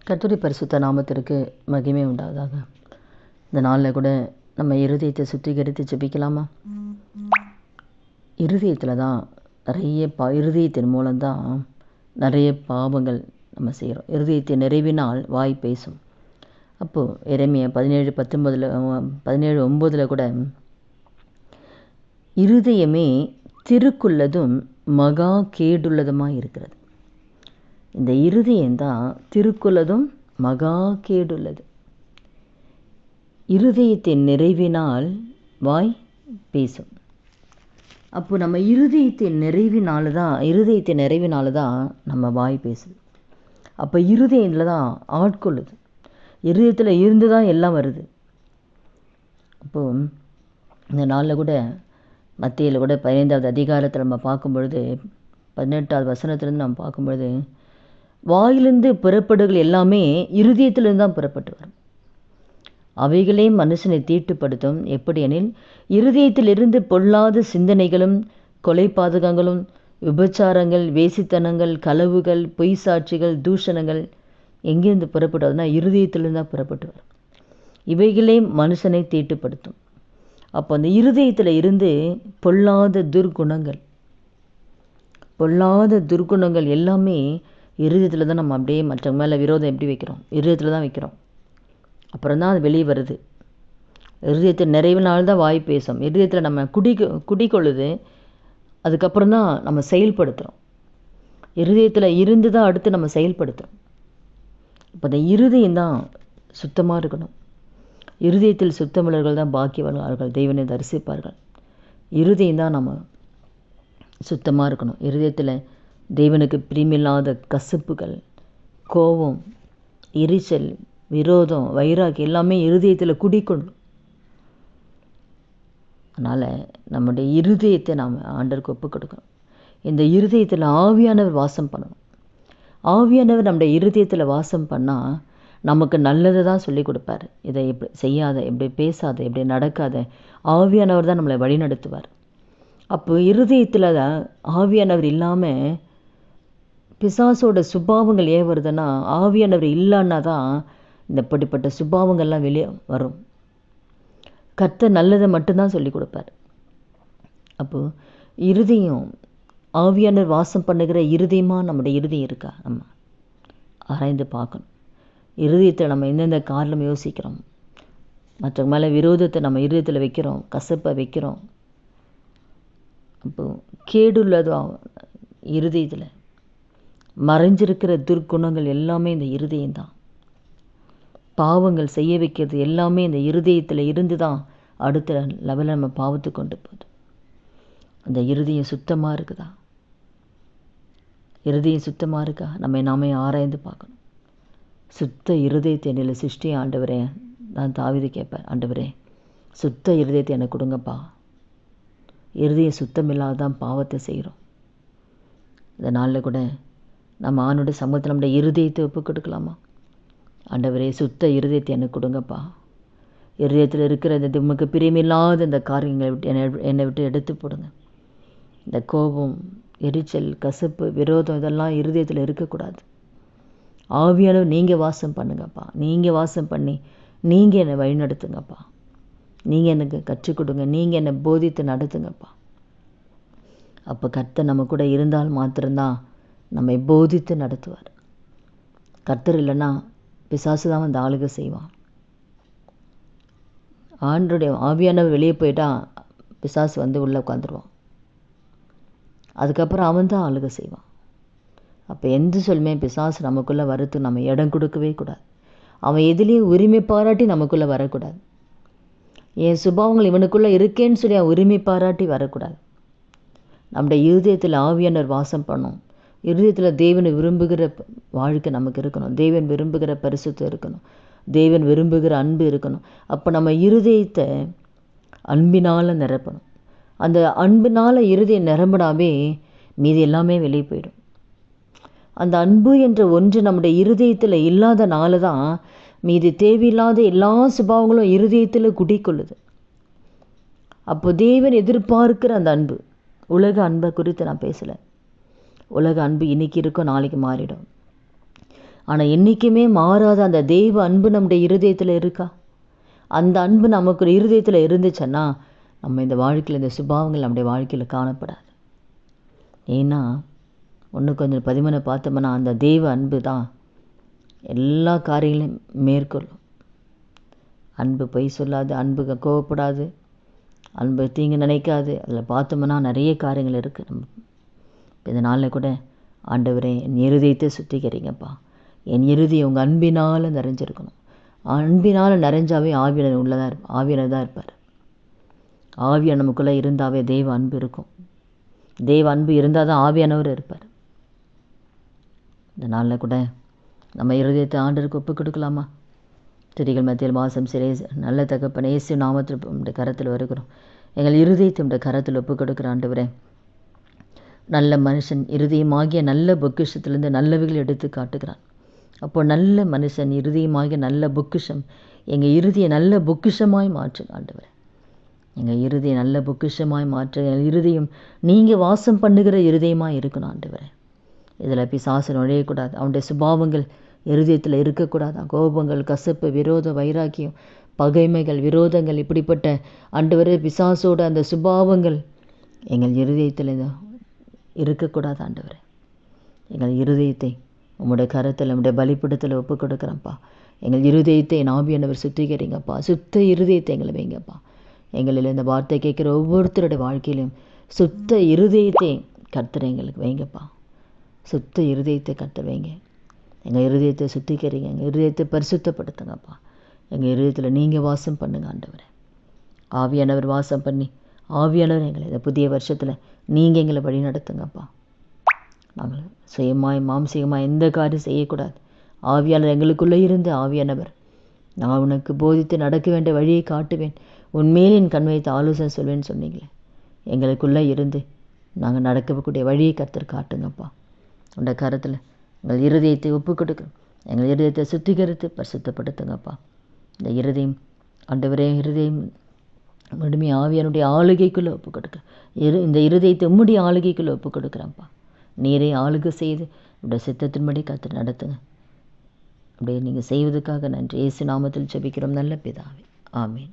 கர்த்தருடைய பரிசுத்த நாமத்திற்கு மகிமை உண்டாவதாக. இந்த நாளில் கூட நம்ம இருதயத்தை சுத்திகரித்து ஜெபிக்கலாமா? இருதயத்தில் தான் இருதயத்தின் மூலம்தான் நிறைய பாவங்கள் நம்ம செய்கிறோம். இருதயத்தின் நிறைவினால் வாய் பேசும். அப்போது எரேமியா 17:9 கூட இருதயமே திருக்குள்ளதும் மகா கேடுள்ளதுமாக இருக்கிறது. இந்த இருதயம்தான் திருக்குள்ளதும் மகா கேடுள்ளது. இருதயத்தின் நிறைவினால் வாய் பேசும். அப்போ நம்ம இருதயத்தின் நிறைவினால தான் நம்ம வாய் பேசுது. அப்போ இருதயத்தில் தான் ஆட்கொள்ளுது. இருதயத்தில் இருந்து தான் எல்லாம் வருது. அப்போது இந்த நாளில் கூட மத்தியில் கூட 15வது அதிகாரத்தில் நம்ம பார்க்கும்பொழுது 18வது வசனத்திலேருந்து நம்ம பார்க்கும்பொழுது வாயிலிருந்து புறப்படுகள் எல்லாமே இருதயத்திலிருந்து தான் புறப்பட்டு வரும். அவைகளே மனுஷனை தீட்டுப்படுத்தும். எப்படி எனில் இருதயத்திலிருந்து பொல்லாத சிந்தனைகளும் கொலைபாதகங்களும் விபச்சாரங்கள் வேசித்தனங்கள் களவுகள் பொய் சாட்சிகள் தூஷணங்கள் எங்கேருந்து புறப்படுவதுன்னா இருதயத்திலிருந்து தான் புறப்பட்டு வரும். இவைகளே மனுஷனை தீட்டுப்படுத்தும். அப்போ அந்த இருதயத்தில் இருந்து பொல்லாத துர்குணங்கள் எல்லாமே இருதயத்தில் தான் நம்ம அப்படியே மற்றவங்க மேலே விரோதம் எப்படி வைக்கிறோம்? இருதயத்தில் தான் வைக்கிறோம். அப்புறம் தான் அது வெளியே வருது. இருதயத்தின் நிறைவினால்தான் வாய் பேசும். இருதயத்தில் நம்ம குடிக்கொள்ளுது. அதுக்கப்புறம் தான் நம்ம செயல்படுத்துகிறோம். இருதயத்தில் இருந்து தான் அடுத்து நம்ம செயல்படுத்துகிறோம். இப்போ அந்த இருதயம் தான் சுத்தமாக இருக்கணும். இருதயத்தில் சுத்தமுள்ளவர்கள் தான் பாக்கியவான்கள், தேவனை தரிசிப்பார்கள். இருதயம் தான் நம்ம சுத்தமாக இருக்கணும். இருதயத்தில் தேவனுக்கு பிரியமில்லாத கசப்புகள், கோபம், எரிச்சல், விரோதம், வைராக்கியம் எல்லாமே இருதயத்தில் குடிக்கொள்ளும். அதனால் நம்முடைய இருதயத்தை நாம் ஆண்டவருக்கு ஒப்பு கொடுக்கணும். இந்த இருதயத்தில் ஆவியானவர் வாசம் பண்ணணும். ஆவியானவர் நம்முடைய இருதயத்தில் வாசம் பண்ணால் நமக்கு நல்லதை தான் சொல்லி கொடுப்பார். இதை எப்படி செய்யாத, எப்படி பேசாத, எப்படி நடக்காத. ஆவியானவர் தான் நம்மளை வழி நடத்துவார். அப்போ இருதயத்தில் ஆவியானவர் இல்லாமல் பிசாசோட சுபாவங்கள் ஏன் வருதுன்னா ஆவியானவர் இல்லைன்னா தான் இந்த இப்படிப்பட்ட சுபாவங்கள்லாம் வெளியே வரும். கர்த்தர் நல்லதை மட்டும்தான் சொல்லி கொடுப்பார். அப்போது இருதயம் ஆவியானவர் வாசம் பண்ணுகிற இருதயமாக நம்முடைய இருதயம் இருக்கா நம்ம ஆராய்ந்து பார்க்கணும். இருதயத்தில் நம்ம எந்தெந்த காரணம் யோசிக்கிறோம், மற்றவங்க மேலே விரோதத்தை நம்ம இருதயத்தில் வைக்கிறோம், கசப்பை வைக்கிறோம். அப்போது கேடுள்ளதும் இருதயத்தில் மறைஞ்சிருக்கிற துர்க்குணங்கள் எல்லாமே இந்த இருதயம்தான். பாவங்கள் செய்ய வைக்கிறது எல்லாமே இந்த இருதயத்தில் இருந்து தான் அடுத்த லெவலில் நம்ம பாவத்துக்கு கொண்டு போகுது. அந்த இருதயம் சுத்தமாக இருக்குதா? இருதயம் சுத்தமாக இருக்கா? நாமே ஆராய்ந்து பார்க்கணும். சுத்த இருதயத்தை என்னில் சிருஷ்டி ஆண்டவரே, நான் தாவீது கேட்பேன், ஆண்டவரே சுத்த இருதயத்தை எனக்கு கொடுங்கப்பா. இருதயம் சுத்தம் இல்லாதான் பாவத்தை செய்கிறோம். இந்த நாளில் கூட நம்ம ஆணுடைய சமூகத்தில் நம்முடைய இருதயத்தை ஒப்பு கொடுக்கலாமா? ஆண்டவரே சுத்த இருதயத்தை எனக்கு கொடுங்கப்பா. இருதயத்தில் இருக்கிற இந்த உமக்கு பிரியமில்லாத இந்த காரியங்களை விட்டு என்னை விட்டு எடுத்து போடுங்க. இந்த கோபம், எரிச்சல், கசப்பு, விரோதம் இதெல்லாம் இருதயத்தில் இருக்கக்கூடாது. ஆவியானவர் நீங்கள் வாசம் பண்ணுங்கப்பா. நீங்கள் வாசம் பண்ணி நீங்கள் என்னை வழி நடத்துங்கப்பா. நீங்கள் எனக்கு கற்றுக் கொடுங்க. நீங்கள் என்னை போதித்து நடத்துங்கப்பா. அப்போ கர்த்தர் நம்ம கூட இருந்தால் மாத்திரம்தான் நம்மை போதித்து நடத்துவார். கர்த்தர் இல்லைன்னா பிசாசு தான் வந்து ஆளுகை செய்வான். ஆண்டருடைய ஆவியானவர் வெளியே போயிட்டா பிசாசு வந்து உள்ளே உட்காந்துருவான். அதுக்கப்புறம் அவன் தான் ஆளுகை செய்வான். அப்போ எந்த சொல்லுமே பிசாசு நமக்குள்ளே வரத்துக்கு நம்ம இடம் கொடுக்கவே கூடாது. அவன் எதுலேயும் உரிமை பாராட்டி நமக்குள்ளே வரக்கூடாது. என் சுபாவங்கள் இவனுக்குள்ளே இருக்கேன்னு சொல்லி அவன் உரிமை பாராட்டி வரக்கூடாது. நம்முடைய இருதயத்தில் ஆவியானவர் வாசம் பண்ணும். இருதயத்தில் தேவனை விரும்புகிற வாழ்க்கை நமக்கு இருக்கணும். தேவன் விரும்புகிற பரிசுத்தம் இருக்கணும். தேவன் விரும்புகிற அன்பு இருக்கணும். அப்போ நம்ம இருதயத்தை அன்பினால் நிரப்பணும். அந்த அன்பினால் இருதயம் நிரம்பினாவே மீதி எல்லாமே வெளியே போயிடும். அந்த அன்பு என்ற ஒன்று நம்முடைய இருதயத்தில் இல்லாதனால தான் மீதி தேவையில்லாத எல்லா சுபாவங்களும் இருதயத்தில் குடிக்கொள்ளுது. அப்போ தேவன் எதிர்பார்க்கிற அந்த அன்பு, உலக அன்பை குறித்து நான் பேசலை. உலக அன்பு இன்னைக்கு இருக்கும், நாளைக்கு மாறிடும். ஆனால் என்றைக்குமே மாறாத அந்த தெய்வ அன்பு நம்முடைய இருதயத்தில் இருக்கா? அந்த அன்பு நமக்கு இருதயத்தில் இருந்துச்சுன்னா நம்ம இந்த வாழ்க்கையில் இந்த சுபாவங்கள் நம்முடைய வாழ்க்கையில் காணப்படாது. ஏன்னா 1 பார்த்தோம்னா அந்த தெய்வ அன்பு தான் எல்லா காரியங்களையும் மேற்கொள்ளும். அன்பு பொய் சொல்லாது, அன்பு கோவப்படாது, அன்பு தீங்கு நினைக்காது. அதில் பார்த்தோம்னா நிறைய காரியங்கள் இருக்குது. நம்ம இந்த நாளில் கூட ஆண்டவரே என் இருதயத்தை சுத்திகரிங்கப்பா, என் இருதயம் உங்கள் அன்பினால் நிறைஞ்சிருக்கணும். அன்பினால் நிறைஞ்சாவே ஆவியானவர் உள்ளதாக ஆவியானவர் தான் இருப்பார். ஆவியானவர் நமக்குள்ளே இருந்தாவே தெய்வ அன்பு இருக்கும். தெய்வ அன்பு இருந்தால் தான் ஆவியானவர் இருப்பார். இந்த நாளில் கூட நம்ம இருதயத்தை ஆண்டவருக்கு ஒப்பு கொடுக்கலாமா? துதிகள் மத்தியில் வாசம் சிறை நல்ல தகப்பனே, இயேசு நாமத்தில் உடைய கரத்தில் வருகிறோம். எங்கள் இருதயத்தை உடைய கரத்தில் ஒப்பு கொடுக்குற ஆண்டவரே, நல்ல மனுஷன் இருதயமாகிய நல்ல பொக்கிஷத்திலிருந்து நல்லவைகள் எடுத்து காட்டுகிறான். அப்போ நல்ல மனுஷன் இருதயமாகிய நல்ல பொக்கிஷம் எங்கள் இறுதியை நல்ல பொக்கிஷமாய் மாற்றுங்க ஆண்டவரே. எங்கள் இறுதியை நல்ல பொக்கிஷமாய் மாற்ற எங்கள் இருதயம் நீங்கள் வாசம் பண்ணுகிற இருதயமாக இருக்கணும் ஆண்டவரே. இதில் பிசாசு நுழையக்கூடாது. அவனுடைய சுபாவங்கள் இருதயத்தில் இருக்கக்கூடாது. கோபங்கள், கசப்பு, விரோதம், வைராக்கியம், பகைமைகள், விரோதங்கள், இப்படிப்பட்ட ஆண்டவரே பிசாசோட அந்த சுபாவங்கள் எங்கள் இருதயத்தில் இருக்கக்கூடாது ஆண்டவரே. எங்கள் இருதயத்தை உம்முடைய கரத்தில் உம்முடைய பலிப்பிடத்தில் ஒப்பு கொடுக்குறேன்ப்பா. எங்கள் இருதயத்தை ஆவியானவர் சுத்திகரிங்கப்பா. சுத்த இருதயத்தை எங்களை வைங்கப்பா. எங்களில் இந்த வார்த்தை கேட்குற ஒவ்வொருத்தருடைய வாழ்க்கையிலும் சுத்த இருதயத்தை கர்த்தர் எங்களுக்கு வைங்கப்பா. சுத்த இருதயத்தை கர்த்தர் வைங்க. எங்கள் இருதயத்தை சுத்திகரிங்க, எங்கள் இருதயத்தை பரிசுத்தப்படுத்துங்கப்பா. எங்கள் இருதயத்தில் நீங்கள் வாசம் பண்ணுங்க ஆண்டவரே. ஆவியானவர் வாசம் பண்ணி ஆவியானவர் எங்களை இந்த புதிய வருஷத்தில் நீங்கள் எங்களை வழி நடத்துங்கப்பா. நாங்கள் சுயமாய் மாம்சீகமாக எந்த காரியம் செய்யக்கூடாது. ஆவியானவர் எங்களுக்குள்ளே இருந்து ஆவியானவர் நான் உனக்கு போதித்து நடக்க வேண்டிய வழியை காட்டுவேன், உன்மேல் என் கண் வைத்து ஆலோசனை சொல்வேன்னு சொன்னீங்களே. எங்களுக்குள்ளே இருந்து நாங்கள் நடக்கக்கூடிய வழியை கர்த்தர் காட்டுங்கப்பா. உண்ட கரத்தில் எங்கள் இருதயத்தை ஒப்பு கொடுக்குறோம். எங்கள் இருதயத்தை சுத்திகரித்து பரிசுத்தப்படுத்துங்கப்பா. இந்த இருதயம் ஆண்டவரே, இருதயம் முழுமைய ஆவியானுடைய ஆளுகைக்குள்ளே ஒப்பு கொடுக்குறேன். இந்த இருதயத்தை உம்முடைய ஆளுகைக்குள்ளே ஒப்பு கொடுக்குறேன்ப்பா. நீரே ஆளுகை செய்து உடைய சித்தத்தின்படி கர்த்தர் நடத்துங்க. அப்படியே நீங்கள் செய்வதற்காக நன்றி. இயேசு நாமத்தில் ஜெபிக்கிறோம் நல்ல பிதாவே, ஆமீன்.